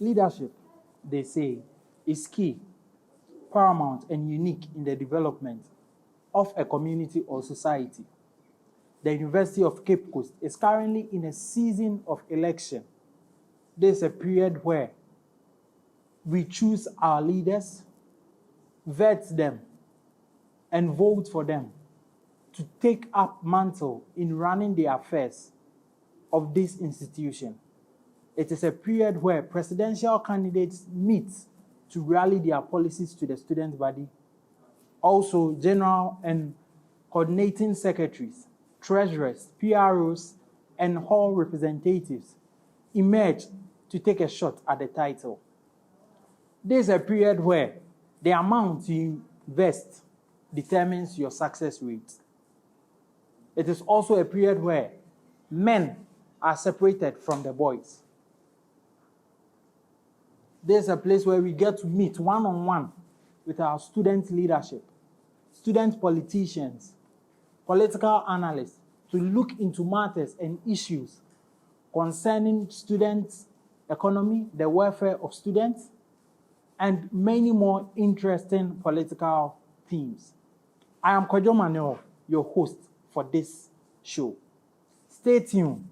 Leadership, they say, is key, paramount, and unique in the development of a community or society. The University of Cape Coast is currently in a season of election. This is a period where we choose our leaders, vet them, and vote for them to take up mantle in running the affairs of this institution. It is a period where presidential candidates meet to rally their policies to the student body. Also, general and coordinating secretaries, treasurers, PROs, and hall representatives emerge to take a shot at the title. This is a period where the amount you invest determines your success rate. It is also a period where men are separated from the boys. This is a place where we get to meet one-on-one with our student leadership, student politicians, political analysts, to look into matters and issues concerning students' economy, the welfare of students, and many more interesting political themes. I am Kojo Manuel, your host for this show. Stay tuned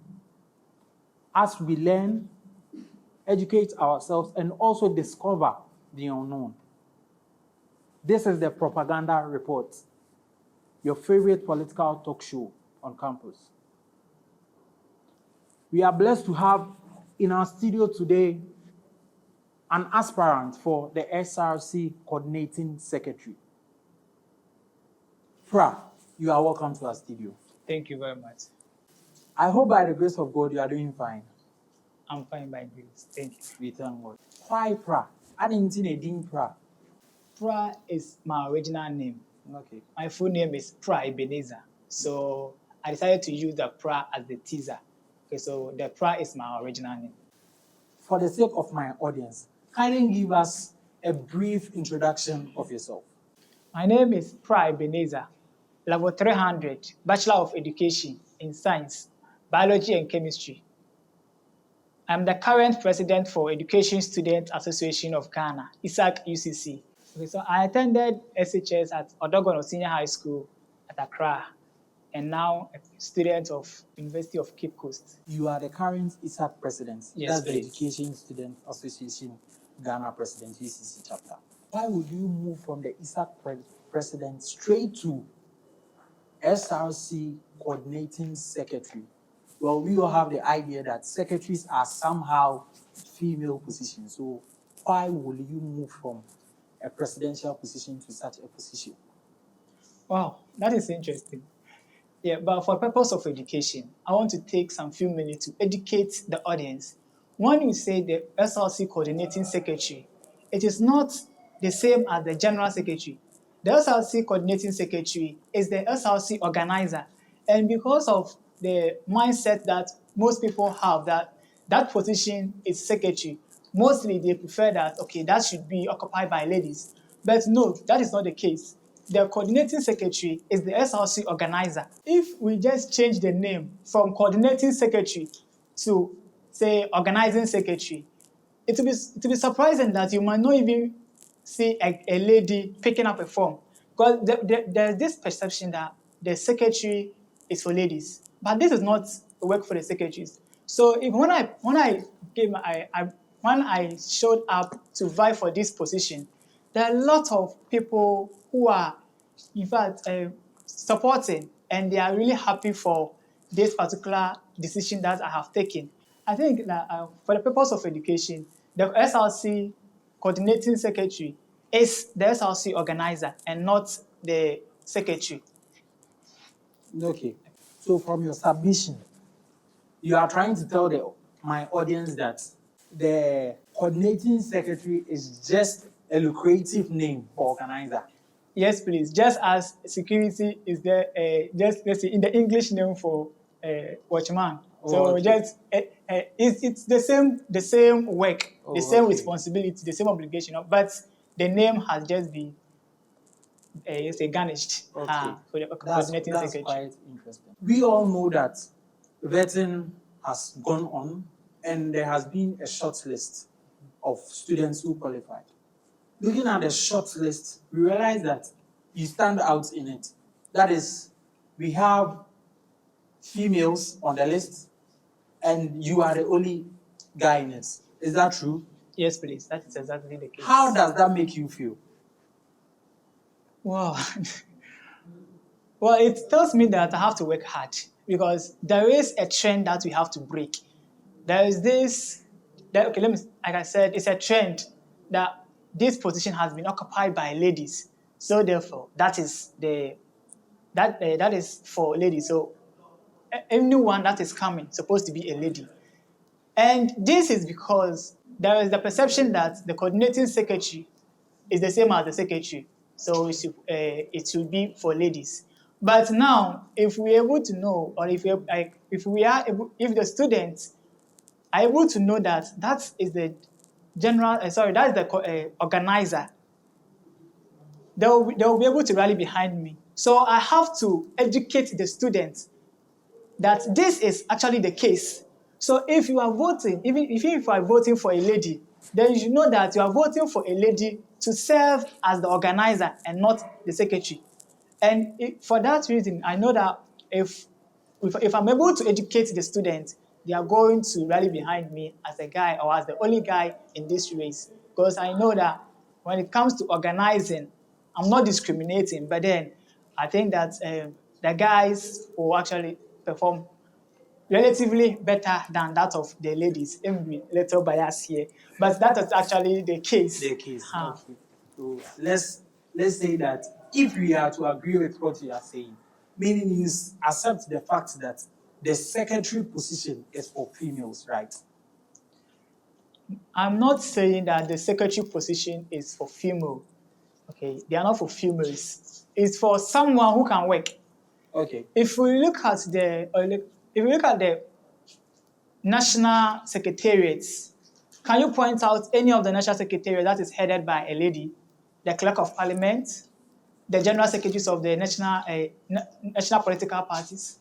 as we learn, educate ourselves, and also discover the unknown. This is the Propaganda Report, your favorite political talk show on campus. We are blessed to have in our studio today an aspirant for the SRC Coordinating Secretary. Fra, you are welcome to our studio. Thank you very much. I hope by the grace of God you are doing fine. I'm fine by grace. Thank you. We thank God. Why Pra? I didn't see a ding Pra. Pra is my original name. Okay. My full name is Pra Ebenezer. So I decided to use the Pra as the teaser. Okay, so the Pra is my original name. For the sake of my audience, kindly give us a brief introduction of yourself. My name is Pra Ebenezer, level 300, Bachelor of Education in Science, Biology and Chemistry. I'm the current president for Education Student Association of Ghana, ISAC UCC. Okay, so I attended SHS at Odogono Senior High School at Accra, and now a student of University of Cape Coast. You are the current ISAC president. Yes, that's please. the Education Student Association Ghana president, UCC chapter. Why would you move from the ISAC president straight to SRC Coordinating Secretary? Well, we all have the idea that secretaries are somehow female positions. So why will you move from a presidential position to such a position? Wow, that is interesting. Yeah, but for purpose of education, I want to take some few minutes to educate the audience. When you say the SRC Coordinating Secretary, it is not the same as the General Secretary. The SRC Coordinating Secretary is the SRC organizer. And because of the mindset that most people have that that position is secretary, mostly they prefer that, okay, that should be occupied by ladies. But no, that is not the case. The coordinating secretary is the SRC organizer. If we just change the name from coordinating secretary to, say, organizing secretary, it will be surprising that you might not even see a lady picking up a form. Because there's this perception that the secretary is for ladies. But this is not a work for the secretaries. So when I showed up to vie for this position, there are a lot of people who are, in fact, supporting, and they are really happy for this particular decision that I have taken. I think that for the purpose of education, the SRC Coordinating Secretary is the SRC organizer and not the secretary. Okay. So from your submission, you are trying to tell my audience that the coordinating secretary is just a lucrative name for organizer. Yes, please. Just as security is there, just let's say in the English name for watchman. So okay. just it's the same work, the same okay. responsibility, the same obligation, but the name has just been garnished for the coordinating that's secretary. Quite interesting. We all know that vetting has gone on, and there has been a short list of students who qualified. Looking at the short list, we realize that you stand out in it. That is, we have females on the list, and you are the only guy in it. Is that true? Yes, please. That is exactly the case. How does that make you feel? Wow. Well, it tells me that I have to work hard because there is a trend that we have to break. There is this, like I said, it's a trend that this position has been occupied by ladies. So therefore, that is for ladies. So anyone that is coming supposed to be a lady. And this is because there is the perception that the coordinating secretary is the same as the secretary. So it should be for ladies. But now, if we're able to know, or if the students are able to know that that is the organizer, they'll be able to rally behind me. So I have to educate the students that this is actually the case. So if you are voting, even if you are voting for a lady, then you should know that you are voting for a lady to serve as the organizer and not the secretary. And for that reason, I know that if I'm able to educate the students, they are going to rally behind me as a guy or as the only guy in this race. Because I know that when it comes to organizing, I'm not discriminating, but then I think that the guys will actually perform relatively better than that of the ladies. Maybe a little bias here, but that is actually the case. The case. Okay. So let's say that if we are to agree with what you are saying, meaning you accept the fact that the secretary position is for females, right? I'm not saying that the secretary position is for female. Okay, they are not for females. It's for someone who can work. Okay. If we look at the national secretariats, can you point out any of the national secretariat that is headed by a lady? The clerk of parliament, the general secretaries of the national political parties?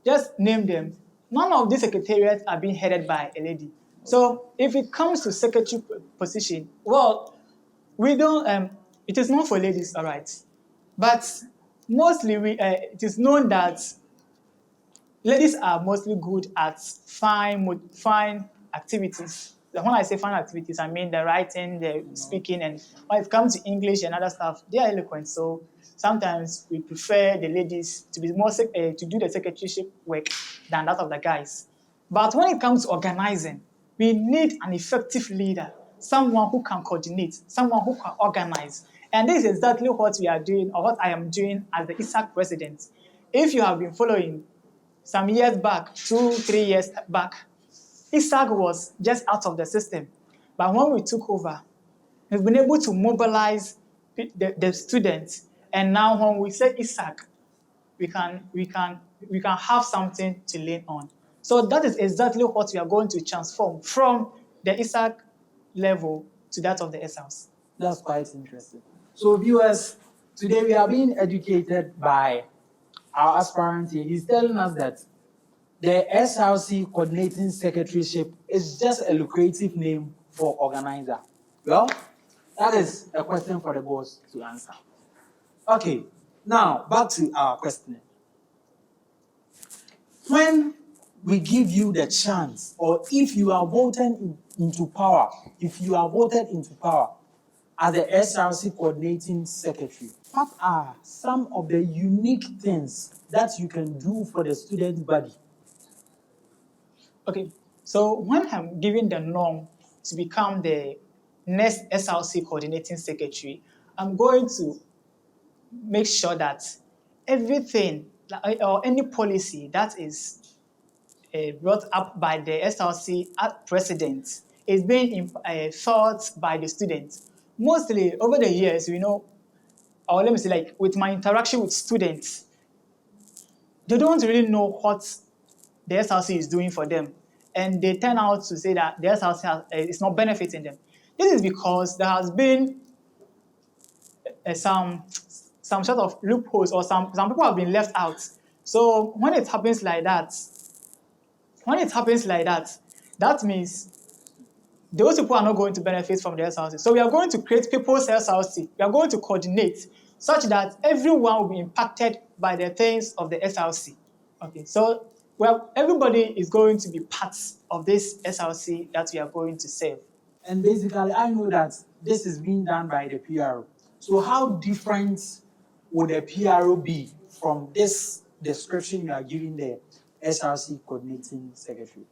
Just name them. None of these secretariats are being headed by a lady. So if it comes to secretary position, well, we don't. It is not for ladies, all right. But mostly, it is known that ladies are mostly good at fine activities. When I say fine activities, I mean the writing, the speaking, and when it comes to English and other stuff, they are eloquent. So sometimes we prefer the ladies to be more to do the secretaryship work than that of the guys. But when it comes to organizing, we need an effective leader, someone who can coordinate, someone who can organize. And this is exactly what we are doing, or what I am doing as the ISAC president. If you have been following, some years back, 2-3 years back, ISAC was just out of the system. But when we took over, we've been able to mobilize the students. And now when we say ISAC, we can have something to lean on. So that is exactly what we are going to transform from the ISAC level to that of the SLs. That's quite interesting. So viewers, today we are being educated by our aspirant here. He's telling us that the SRC coordinating secretaryship is just a lucrative name for organizer. Well, that is a question for the boss to answer. Okay, now back to our question. When we give you the chance, or if you are voted into power, as the SRC coordinating secretary, what are some of the unique things that you can do for the student body? Okay, so when I'm given the norm to become the next SRC coordinating secretary, I'm going to make sure that everything or any policy that is brought up by the SRC president is being thought by the students. Mostly over the years, or let me say, like with my interaction with students, they don't really know what the SRC is doing for them. And they turn out to say that the SRC is not benefiting them. This is because there has been some sort of loopholes, or some people have been left out. So when it happens like that, that means those people are not going to benefit from the SRC. So we are going to create people's SRC. We are going to coordinate such that everyone will be impacted by the things of the SRC. Okay, so well, everybody is going to be part of this SRC that we are going to serve. And basically, I know that this is being done by the PRO. So how different would the PRO be from this description you are giving the SRC coordinating secretary?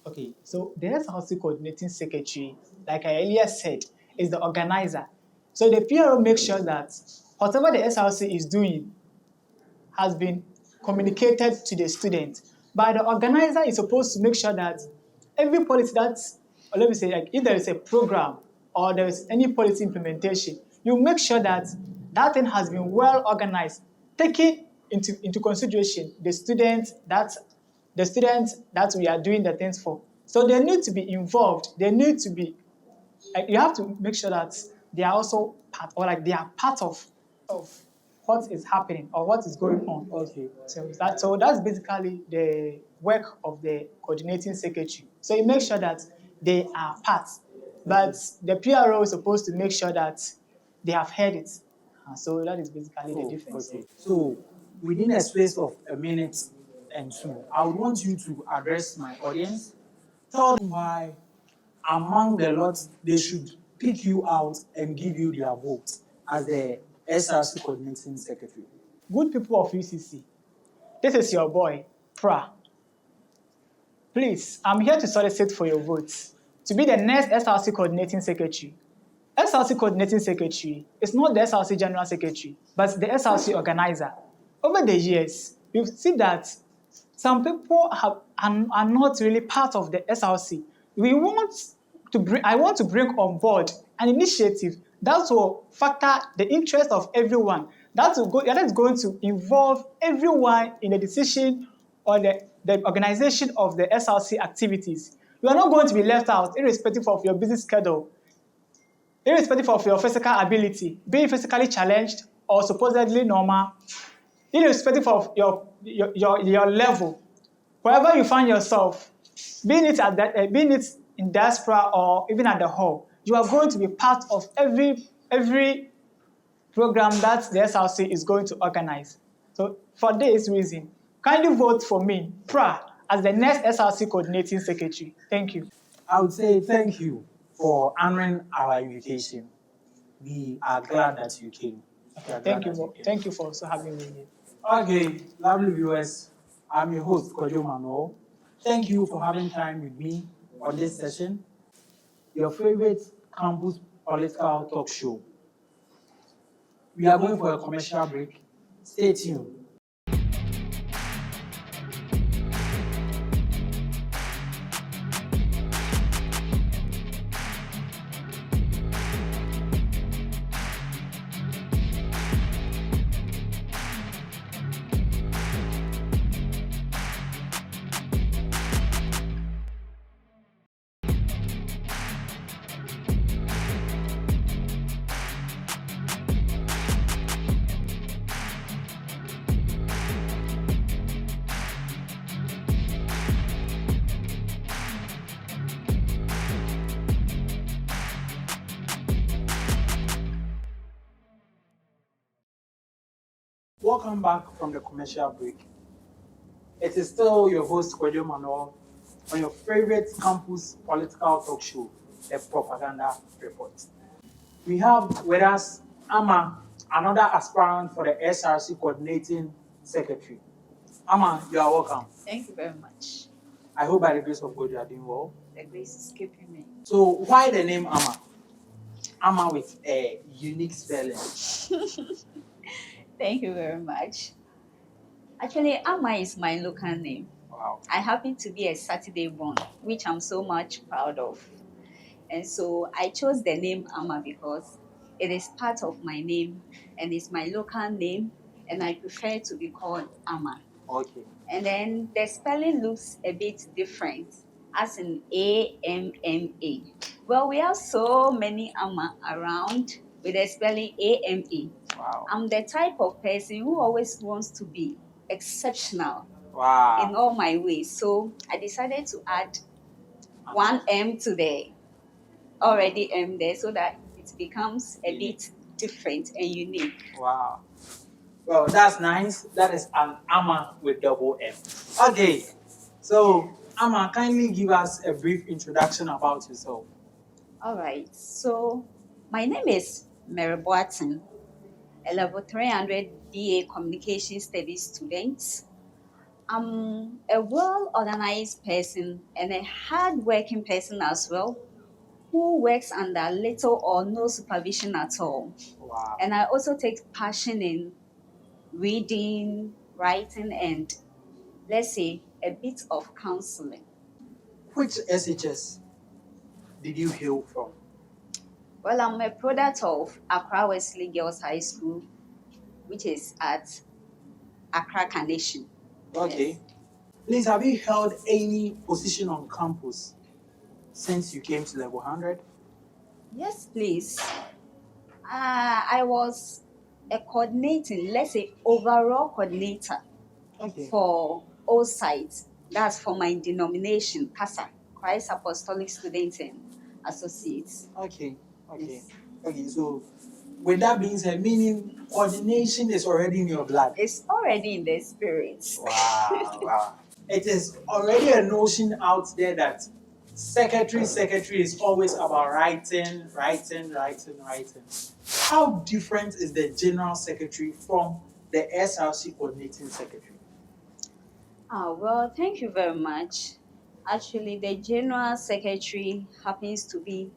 Okay, so the SRC coordinating secretary, like I earlier said, is the organizer. So the PRO makes sure that whatever the SRC is doing has been communicated to the student. But the organizer is supposed to make sure that every policy that, or let me say, like if there is a program or there is any policy implementation, you make sure that that thing has been well organized, taking into consideration the students that we are doing the things for. So they need to be involved. They need to be, like, you have to make sure that they are also part, or like they are part of what is happening or what is going on. Okay. So that's basically the work of the coordinating secretary. So it makes sure that they are part, but the PRO is supposed to make sure that they have heard it. So that is basically the difference. Okay. So within a space of a minute and two, I would want you to address my audience. Tell them why, among the lots, they should pick you out and give you their vote as the SRC coordinating secretary. Good people of UCC, this is your boy, Pra. Please, I'm here to solicit for your votes to be the next SRC coordinating secretary. SRC coordinating secretary is not the SRC general secretary, but the SRC organizer. Over the years, we've seen that some people are not really part of the SRC. I want to bring on board an initiative that will factor the interest of everyone, that is going to involve everyone in the decision or the organization of the SRC activities. You are not going to be left out, irrespective of your busy schedule, irrespective of your physical ability, being physically challenged or supposedly normal, irrespective of your level, wherever you find yourself, being it in diaspora or even at the hall, you are going to be part of every program that the SRC is going to organize. So for this reason, kindly vote for me, Pra, as the next SRC coordinating secretary. Thank you. I would say thank you for honoring our invitation. We are glad that you came. Thank you. Thank you for also having me here. Okay, lovely viewers. I'm your host, Kojo Manuel. Thank you for having time with me on this session. Your favorite campus political talk show. We are going for a commercial break. Stay tuned. Welcome back from the commercial break. It is still your host, Kojo Manuel, on your favorite campus political talk show, The Propaganda Report. We have with us Amma, another aspirant for the SRC coordinating secretary. Amma, you are welcome. Thank you very much. I hope by the grace of God you are doing well. The grace is keeping me. So why the name Amma? Amma with a unique spelling. Thank you very much. Actually, Amma is my local name. Wow. I happen to be a Saturday born, which I'm so much proud of. And so I chose the name Amma because it is part of my name and it's my local name, and I prefer to be called Amma. Okay. And then the spelling looks a bit different, as in A-M-M-A. Well, we have so many Amma around with the spelling A-M-A. Wow. I'm the type of person who always wants to be exceptional Wow. in all my ways. So I decided to add one M to the already there so that it becomes a Unique. bit different and unique. Wow. Well, that's nice. That is an Amma with double M. Okay. So, Amma, kindly give us a brief introduction about yourself. All right. So my name is Mary Boatin, a level 300 BA Communication Studies student. I'm a well organized person and a hard working person as well, who works under little or no supervision at all. Wow. And I also take passion in reading, writing, and let's say a bit of counseling. Which SHS did you hail from? Well, I'm a product of Accra Wesley Girls High School, which is at Accra Carnation. Okay. Yes. Please, have you held any position on campus since you came to level 100? Yes, please. I was a coordinating, let's say overall coordinator Okay. for all sites. That's for my denomination, CASA, Christ Apostolic Students and Associates. Okay. Okay. Yes. Okay. So, with that being said, meaning coordination is already in your blood. It's already in the spirit. Wow. Wow. It is already a notion out there that secretary is always about writing. How different is the general secretary from the SRC coordinating secretary? Well, thank you very much. Actually, the general secretary happens to be,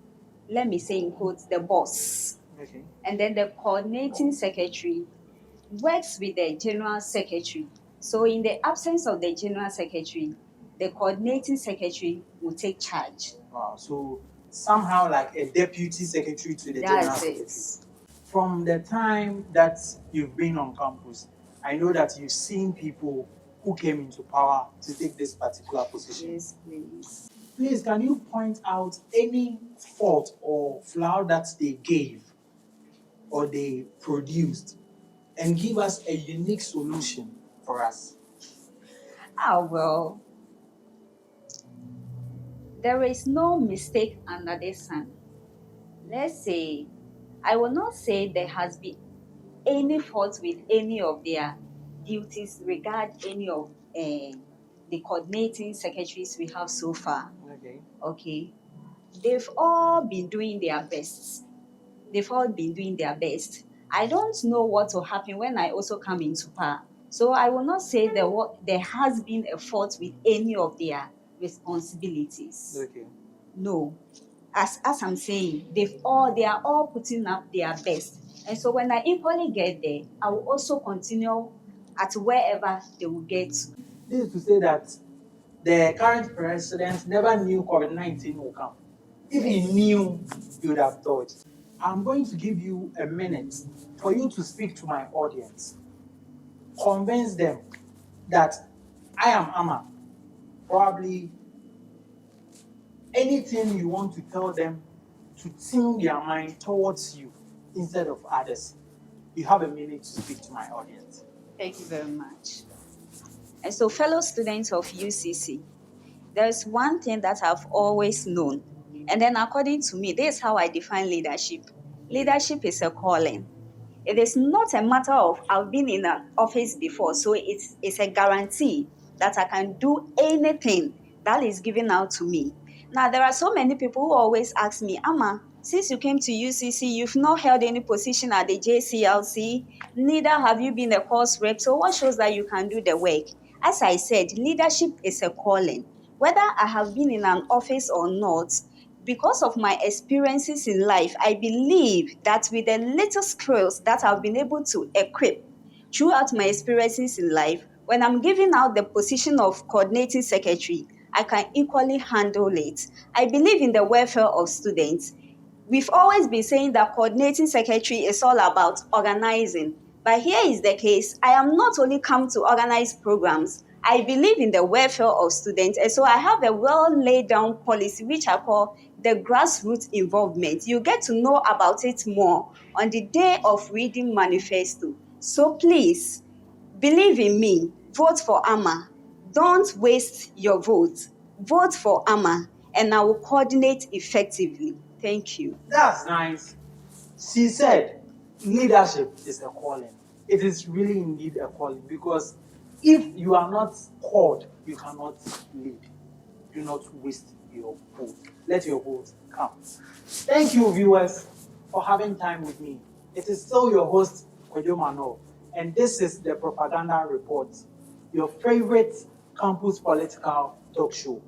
let me say in quotes, the boss. Okay. And then the coordinating secretary works with the general secretary. So, in the absence of the general secretary, the coordinating secretary will take charge. Wow. So somehow like a deputy secretary to the general That's secretary. it. From the time that you've been on campus, I know that you've seen people who came into power to take this particular position. Yes, please. Please, can you point out any fault or flaw that they gave or they produced and give us a unique solution for us? Well, there is no mistake under the sun. Let's say, I will not say there has been any fault with any of their duties regard any of the coordinating secretaries we have so far. Okay. Okay. They've all been doing their best. I don't know what will happen when I also come into power. So I will not say there has been a fault with any of their responsibilities. Okay. No. As I'm saying, they are all putting up their best. And so when I equally get there, I will also continue at wherever they will get to. This is to say that the current president never knew COVID-19 will come. If he knew, he would have thought. I'm going to give you a minute for you to speak to my audience. Convince them that I am Amma. Probably anything you want to tell them to tune their mind towards you instead of others. You have a minute to speak to my audience. Thank you very much. And so, fellow students of UCC, there's one thing that I've always known. And then, according to me, this is how I define leadership. Leadership is a calling. It is not a matter of I've been in an office before, so it's a guarantee that I can do anything that is given out to me. Now, there are so many people who always ask me, Amma, since you came to UCC, you've not held any position at the JCLC, neither have you been a course rep, so what shows that you can do the work? As I said, leadership is a calling. Whether I have been in an office or not, because of my experiences in life, I believe that with the little skills that I've been able to equip throughout my experiences in life, when I'm giving out the position of coordinating secretary, I can equally handle it. I believe in the welfare of students. We've always been saying that coordinating secretary is all about organizing. But here is the case. I am not only come to organize programs, I believe in the welfare of students. And so I have a well laid down policy, which I call the grassroots involvement. You get to know about it more on the day of reading manifesto. So please, believe in me. Vote for Amma. Don't waste your vote. Vote for Amma, and I will coordinate effectively. Thank you. That's nice. She said, leadership is a calling. It is really indeed a calling because if you are not called, you cannot lead. Do not waste your vote. Let your vote count. Thank you, viewers, for having time with me. It is still your host, Kwejo Mano, and this is the Propaganda Report, your favorite campus political talk show.